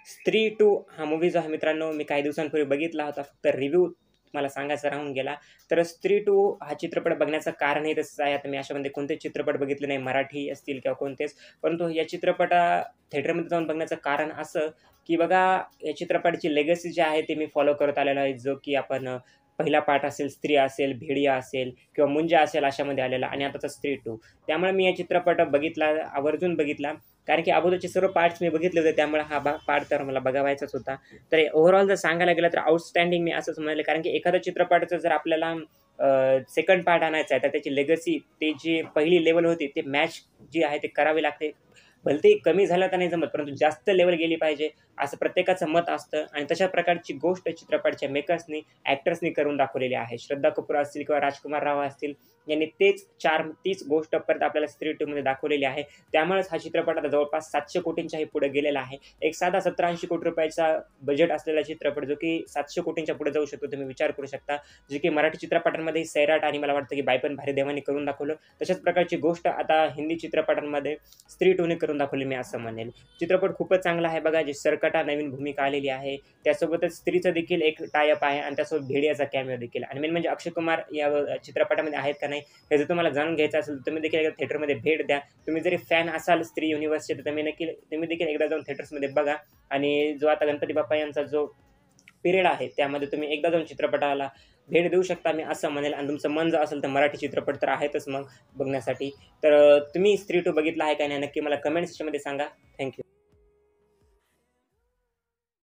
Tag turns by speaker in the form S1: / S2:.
S1: स्त्री 2 हा मूव्ही जो आहे मित्रांनो, मी काही दिवसांपूर्वी बघितला होता. फक्त रिव्ह्यू मला सांगायचा राहून गेला. तर स्त्री 2 हा चित्रपट बघण्याचं कारणही तसंच आहे. आता मी अशामध्ये कोणतेच चित्रपट बघितले नाही, मराठी असतील किंवा कोणतेच. परंतु या थिएटरमध्ये जाऊन बघण्याचं कारण असं, की बघा या चित्रपटाची लेगसी जी आहे ती मी फॉलो करत आलेलो आहे. जो की आपण पहिला पार्ट असेल, स्त्री असेल, भेडिया असेल किंवा मुंजा असेल अशामध्ये आलेला आणि आताचा स्त्री 2. त्यामुळे मी हा चित्रपट बघितला, आवर्जून बघितला. कारण की अगोदरचे सर्व पार्ट्स मी बघितले होते. त्यामुळे हा पार्ट तर मला बघावायचाच होता. तर ओव्हरऑल जर सांगायला गेलं तर आउटस्टँडिंग मी असंच म्हणेल. कारण की एखाद्या चित्रपटाचं जर आपल्याला सेकंड पार्ट आणायचा आहे, तर त्याची लेगसी ती जी पहिली लेव्हल होती, ती मॅच जी आहे, ते करावी लागते. भलतेही कमी झालं तर नाही जमत, परंतु जास्त लेव्हल गेली पाहिजे, असं प्रत्येकाचं मत असतं आणि तशा प्रकारची गोष्ट चित्रपटाच्या मेकर्सनी, ॲक्टर्सनी करून दाखवलेली आहे. श्रद्धा कपूर असतील किंवा राजकुमार राव असतील, यांनी तीच गोष्ट परत आपल्याला स्त्री 2 मध्ये दाखवलेली आहे. त्यामुळेच हा चित्रपट आता जवळपास 700 कोटींच्याही पुढे गेलेला आहे. एक साधा 70-80 कोटी रुपयाचा बजेट असलेला चित्रपट जो की 700 कोटींच्या पुढे जाऊ शकतो. तुम्ही विचार करू शकता. जे की मराठी चित्रपटांमध्ये सैराट आणि मला वाटतं की बाईपण भारी देवानी करून दाखवलं. तशाच प्रकारची गोष्ट आता हिंदी चित्रपटांमध्ये स्त्री 2 ने करून दाखवली मी असं म्हणेल. चित्रपट खूपच चांगला आहे बघा. जी सरकटा नवीन भूमिका आलेली आहे. त्यासोबतच स्त्रीचं देखील एक टाय अप आहे आणि त्यासोबत भेडियाचा कॅमिओ देखील आणि मेन म्हणजे अक्षय कुमार या चित्रपटामध्ये आहेत का नाही, हे जर तुम्हाला जाणून घ्यायचं असेल, तर तुम्ही देखील एकदा थिएटरमध्ये भेट द्या. तुम्ही जरी फॅन असाल स्त्री युनिव्हर्सचे, तर तुम्ही देखील एकदा जाऊन थिएटर्समध्ये बघा आणि जो आता गणपती बाप्पा यांचा जो पिरियड आहे, त्यामध्ये तुम्ही एकदा जाऊन चित्रपटाला भेट देऊ शकता मी असं म्हणेल आणि तुमचं मन जर असेल, तर मराठी चित्रपट तर आहेतच मग बघण्यासाठी. तर तुम्ही स्त्री 2 बघितला आहे का नाही, नक्की मला कमेंट सेक्शनमध्ये सांगा. थँक